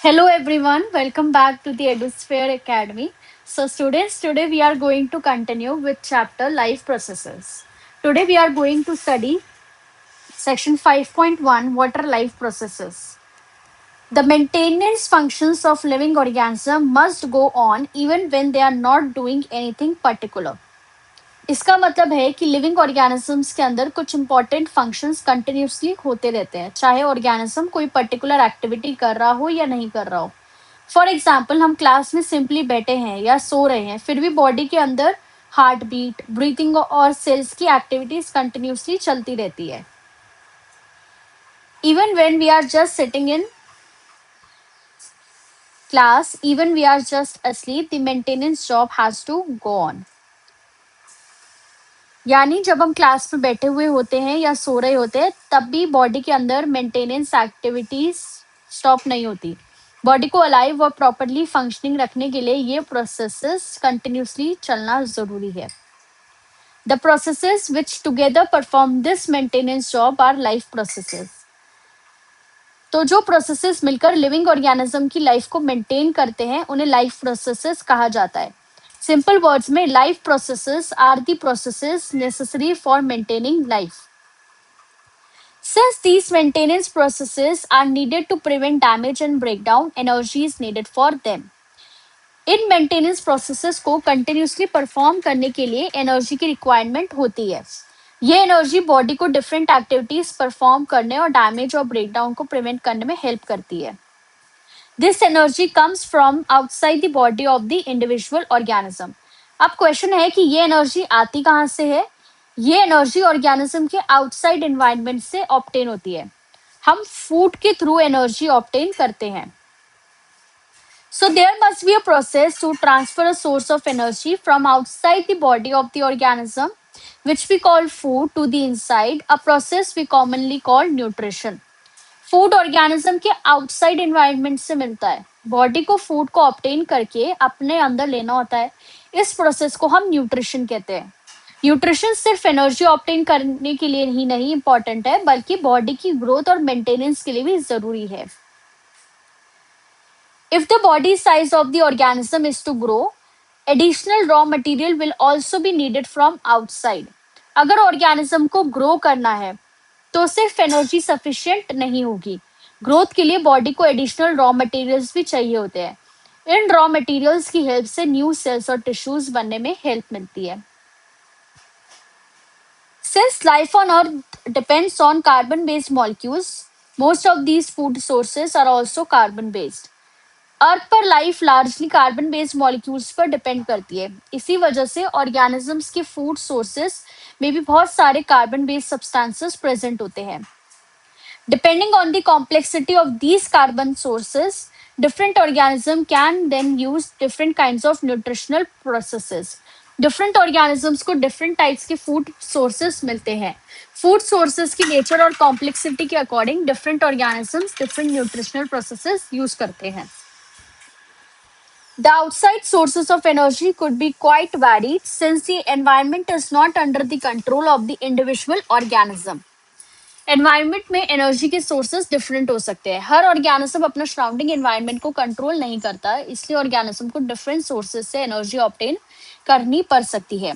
Hello everyone, welcome back to the Edusphere Academy. So students, today we are going to continue with chapter Life Processes. Today we are going to study section 5.1 Water Life Processes. The maintenance functions of living organism must go on even when they are not doing anything particular. इसका मतलब है कि living organisms के अंदर कुछ important functions continuously होते रहते हैं, चाहे ऑर्गेनिज्म कोई पर्टिकुलर एक्टिविटी कर रहा हो या नहीं कर रहा हो. फॉर एग्जाम्पल, हम क्लास में सिंपली बैठे हैं या सो रहे हैं, फिर भी बॉडी के अंदर हार्ट बीट, ब्रीथिंग और सेल्स की एक्टिविटीज कंटिन्यूसली चलती रहती है. Even when we are just sitting in class, even we are just asleep, the maintenance job has to go on. यानी जब हम क्लास में बैठे हुए होते हैं या सो रहे होते हैं, तब भी बॉडी के अंदर मेंटेनेंस एक्टिविटीज स्टॉप नहीं होती. बॉडी को अलाइव और प्रॉपरली फंक्शनिंग रखने के लिए ये प्रोसेसेस कंटिन्यूसली चलना जरूरी है. The processes which together perform this maintenance job are life processes. तो जो प्रोसेसेस मिलकर लिविंग ऑर्गेनिज्म की लाइफ को मेंटेन करते हैं, उन्हें लाइफ प्रोसेसेस कहा जाता है. सिंपल वर्ड्स में, life processes are the processes necessary for maintaining life. Since these maintenance processes are needed to prevent damage and breakdown, energy is needed for them. In maintenance processes को continuously perform करने के लिए energy की requirement होती है. ये energy body को different activities perform करने और डैमेज और ब्रेकडाउन को प्रिवेंट करने में हेल्प करती है. This energy comes from outside the body of the individual organism. अब क्वेश्चन है कि ये एनर्जी आती कहाँ से है. ये एनर्जी ऑर्गेनिज्म के आउटसाइड एनवायरनमेंट से ऑब्टेन होती है. हम फूड के थ्रू एनर्जी ऑब्टेन करते हैं. So there must be a process to transfer a source of energy from outside the body of the organism, which we call food, to the inside, a process we commonly call nutrition. Food organism के outside environment से मिलता है. Body को food को obtain करके अपने अंदर लेना होता है. इस प्रोसेस को हम न्यूट्रिशन कहते हैं. न्यूट्रिशन सिर्फ एनर्जी ऑब्टेन करने के लिए ही नहीं इंपॉर्टेंट है, बल्कि बॉडी की ग्रोथ और मेंटेनेंस के लिए भी जरूरी है. If the body size of the organism is to grow, additional raw material will also be needed from outside. अगर ऑर्गेनिज्म को ग्रो करना है तो सिर्फ एनर्जी सफिशिएंट नहीं होगी. ग्रोथ के लिए बॉडी को एडिशनल रॉ मटेरियल्स भी चाहिए होते हैं. इन रॉ मटेरियल्स की हेल्प से न्यू सेल्स और टिश्यूज बनने में हेल्प मिलती है. Since life on Earth depends on carbon-based molecules, most of these food sources are also carbon-based. अर्थ पर life largely carbon based molecules पर डिपेंड करती है. इसी वजह से ऑर्गेनिजम्स के फूड सोर्सेस में भी बहुत सारे कार्बन बेस्ड सब्सटेंसेस प्रेजेंट होते हैं. Depending on the complexity of these carbon sources, different organism can then use different kinds of nutritional processes. Different organisms को डिफरेंट टाइप्स के फूड सोर्सेस मिलते हैं. फूड सोर्सेस की नेचर और complexity के according different organisms different nutritional processes use करते हैं. The outside sources of energy could be quite varied since the environment is not under the control of the individual organism. Environment में energy के sources different हो सकते हैं. हर organism अपना surrounding environment को control नहीं करता है, इसलिए ऑर्गेनिज्म को डिफरेंट सोर्सेस से एनर्जी ऑब्टेन करनी पड़ सकती है.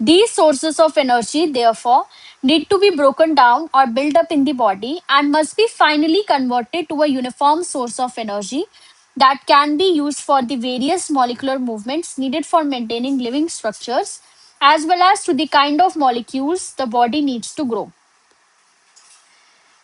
These sources of energy, therefore, need to be broken down or built up in the body and must be finally converted to a uniform source of energy that can be used for the various molecular movements needed for maintaining living structures, as well as to the kind of molecules the body needs to grow.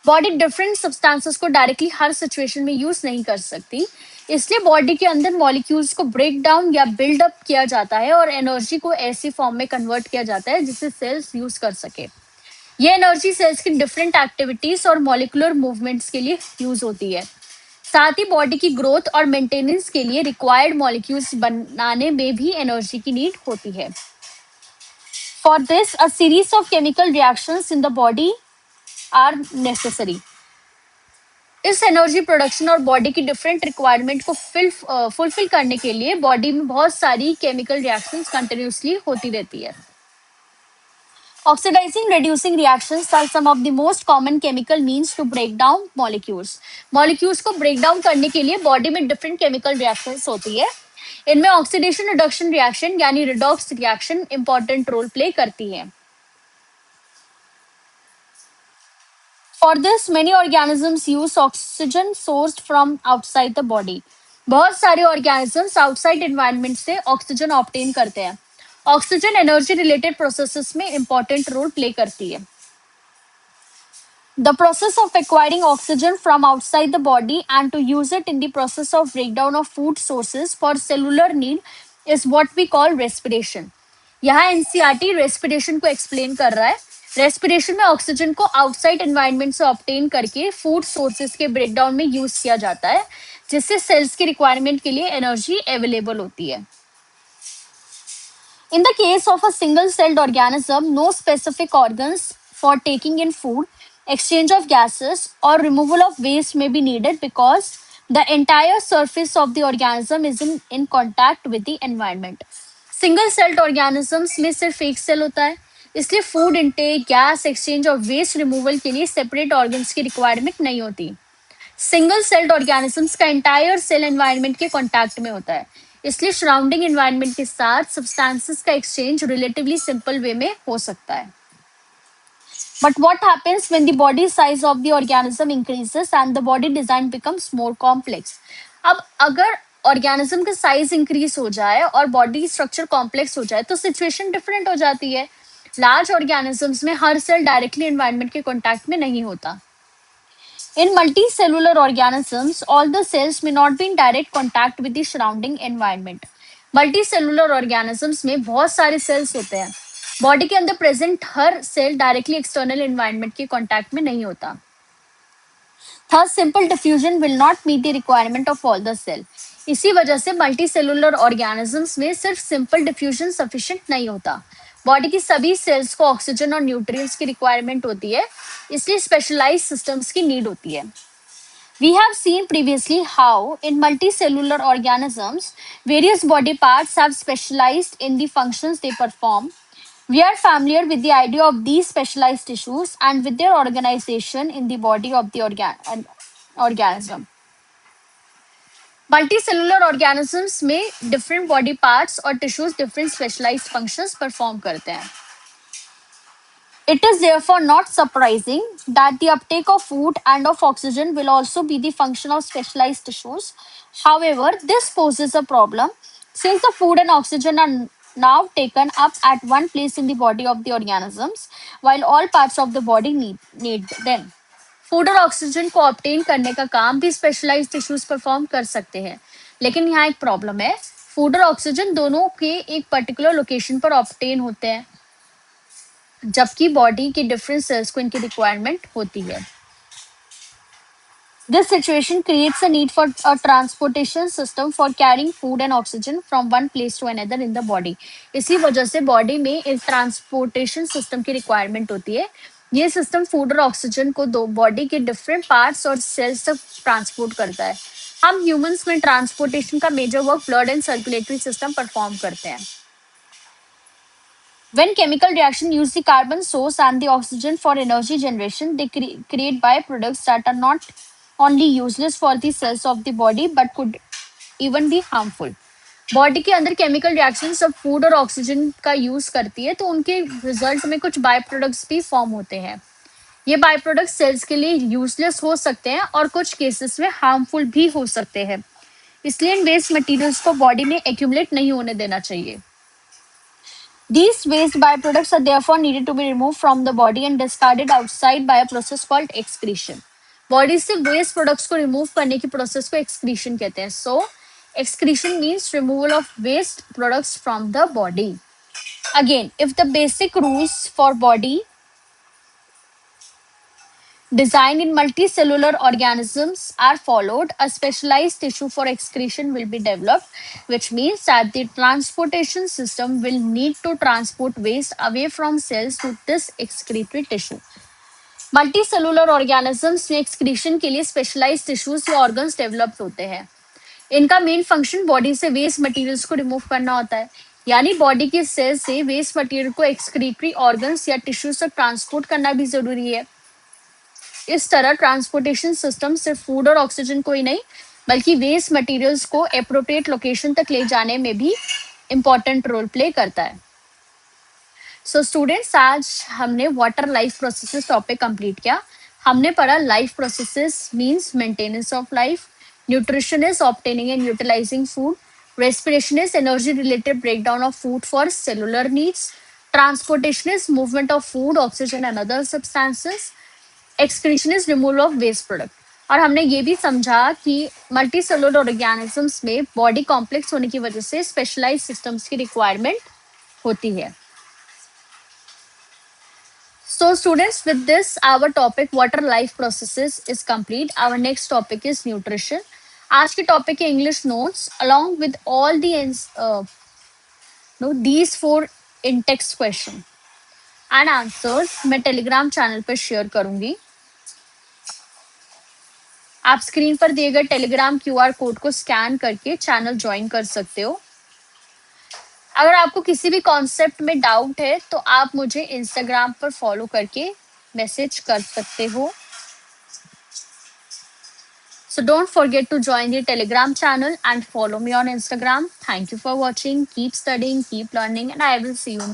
Body different substances को directly हर situation में use नहीं कर सकती, इसलिए body के अंदर molecules को break down या बिल्ड अप किया जाता है और एनर्जी को ऐसी फॉर्म में कन्वर्ट किया जाता है जिसे सेल्स यूज कर सके. ये एनर्जी सेल्स की डिफरेंट एक्टिविटीज और मॉलिकुलर मूवमेंट्स के लिए यूज होती है. साथ ही बॉडी की ग्रोथ और मेंटेनेंस के लिए रिक्वायर्ड मॉलिक्यूल्स बनाने में भी एनर्जी की नीड होती है. For this a series of chemical reactions in the body are necessary. इस एनर्जी प्रोडक्शन और बॉडी की डिफरेंट रिक्वायरमेंट को फुलफिल करने के लिए बॉडी में बहुत सारी केमिकल रिएक्शंस कंटिन्यूसली होती रहती है. Oxidizing reducing reactions are some of the most common chemical means to break down molecules. Molecules को break down करने के लिए body में different chemical reactions होती है. इनमें oxidation reduction reaction यानी redox reaction important role play करती है. For this, many organisms use oxygen sourced from outside the body. बहुत सारे organisms outside environment से oxygen obtain करते हैं. Oxygen energy related processes में important role play करती है. The process of acquiring oxygen from outside the body and to use it in the process of breakdown of food sources for cellular need is what we call respiration. यहाँ NCERT respiration को explain कर रहा है. Respiration में oxygen को outside environment से obtain करके food sources के ब्रेकडाउन में यूज किया जाता है, जिससे सेल्स की रिक्वायरमेंट के लिए एनर्जी अवेलेबल होती है. In the case of a single-celled organism, no specific organs for taking in food, exchange of gases, or removal of waste may be needed because the entire surface of the organism is in contact with the environment. Single-celled organisms में सिर्फ एक cell होता है, इसलिए food intake, gas exchange और waste removal के लिए separate organs की रिक्वायरमेंट नहीं होती. सिंगल सेल्ड ऑर्गेनिजम्स का एंटायर सेल एनवायरनमेंट के कांटेक्ट में होता है, इसलिए सराउंडिंग एनवायरनमेंट के साथ सब्सटेंसेस का एक्सचेंज रिलेटिवली सिंपल वे में हो सकता है. But what happens when the body size of the organism increases and the body design becomes more complex? अब अगर ऑर्गेनिज्म का साइज इंक्रीज हो जाए और बॉडी स्ट्रक्चर कॉम्प्लेक्स हो जाए तो सिचुएशन डिफरेंट हो जाती है. लार्ज ऑर्गेनिजम्स में हर सेल डायरेक्टली एनवायरनमेंट के कांटेक्ट में नहीं होता. In multicellular organisms, all the cells may not be in direct contact with the surrounding environment. Multicellular organisms में बहुत सारे cells होते हैं. बॉडी के अंदर प्रेजेंट हर सेल डायरेक्टली एक्सटर्नल एनवायरनमेंट के कांटेक्ट में नहीं होता. Thus, simple diffusion will not meet the requirement of all the cell. इसी वजह से मल्टीसेलुलर ऑर्गेनिजम्स में सिर्फ सिंपल डिफ्यूजन सफिशिएंट नहीं होता. बॉडी की सभी सेल्स को ऑक्सीजन और न्यूट्रिएंट्स की रिक्वायरमेंट होती है, इसलिए स्पेशलाइज्ड सिस्टम्स की नीड होती है. We have seen previously how in multicellular organisms various body parts have specialized in the functions they perform. We are familiar with the idea of these specialized tissues and with their organization in the body of the organism. Multicellular organisms में different body parts और tissues different specialized functions perform करते हैं. It is therefore not surprising that the uptake of food and of oxygen will also be the function of specialized tissues. However, this poses a problem since the food and oxygen are now taken up at one place in the body of the organisms, while all parts of the body need them. Food और oxygen को obtain करने का काम भी specialised tissues perform कर सकते हैं, लेकिन यहाँ एक प्रॉब्लम है. फूड और ऑक्सीजन दोनों के एक पर्टिकुलर लोकेशन पर ऑब्टेन होते हैं, जबकि बॉडी के डिफरेंट सेल्स को इनकी रिक्वायरमेंट होती है. This situation creates a need for a transportation system for carrying food and oxygen from one place to another in the body. इसी वजह से बॉडी में एक ट्रांसपोर्टेशन सिस्टम की रिक्वायरमेंट होती है. ये सिस्टम फूड और ऑक्सीजन को दो बॉडी के डिफरेंट पार्ट्स और सेल्स तक ट्रांसपोर्ट करता है. हम ह्यूमंस में ट्रांसपोर्टेशन का major work blood and circulatory system perform करते हैं. When chemical reaction use the carbon source and the oxygen for energy generation, they create byproducts that are not only useless for the cells of the body but could even be harmful. Body के अंदर chemical reaction सब food और oxygen का use करती है, तो उनके result में कुछ बाय प्रोडक्ट्स भी फॉर्म होते हैं. ये बाय प्रोडक्ट सेल्स के लिए यूजलेस हो सकते हैं और कुछ केसेस में हार्मफुल भी हो सकते हैं, इसलिए इन वेस्ट मटेरियल्स को बॉडी में एक्यूमुलेट नहीं होने देना चाहिए. These waste byproducts are therefore needed to be removed from the body and discarded outside by a process called excretion. Body से वेस्ट प्रोडक्ट्स को रिमूव करने की प्रोसेस को एक्सक्रीशन कहते हैं. सो excretion means removal of waste products from the body. Again, if the basic rules for body design in multicellular organisms are followed, a specialized tissue for excretion will be developed, which means that the transportation system will need to transport waste away from cells to this excretory tissue. Multicellular organisms में excretion के लिए specialised tissues या organs develop होते हैं. इनका main function body से waste materials को remove करना होता है. यानी बॉडी के सेल से वेस्ट मटेरियल को एक्सक्रीटरी ऑर्गन्स या टिश्यूज तक ट्रांसपोर्ट करना भी जरूरी है। इस तरह ट्रांसपोर्टेशन सिस्टम सिर्फ फूड और ऑक्सीजन को ही नहीं, बल्कि वेस्ट मटेरियल्स को एप्रोप्रिएट लोकेशन तक ले जाने में भी इम्पोर्टेंट रोल प्ले करता है। सो स्टूडेंट्स, आज हमने water life processes topic complete किया। हमने पढ़ा life processes means maintenance of life, nutrition is obtaining and utilising food, respiration is energy related breakdown of food for cellular needs, transportation is movement of food, oxygen and other substances, excretion is removal of waste product। और हमने ये भी समझा कि multi cellular organisms में body complex होने की वजह से स्पेशलाइज सिस्टम्स की रिक्वायरमेंट होती है। So students, with this our topic water life processes is complete. Our next topic is nutrition. आज के टॉपिक के English notes along with all the these 4 in-text question and answers मैं Telegram channel पर share करूंगी। आप screen पर दिए गए टेलीग्राम QR कोड को स्कैन करके चैनल ज्वाइन कर सकते हो। अगर आपको किसी भी कॉन्सेप्ट में डाउट है तो आप मुझे इंस्टाग्राम पर फॉलो करके मैसेज कर सकते हो। So don't forget to join the Telegram channel and follow me on Instagram. Thank you for watching. Keep studying, keep learning, and I will see you in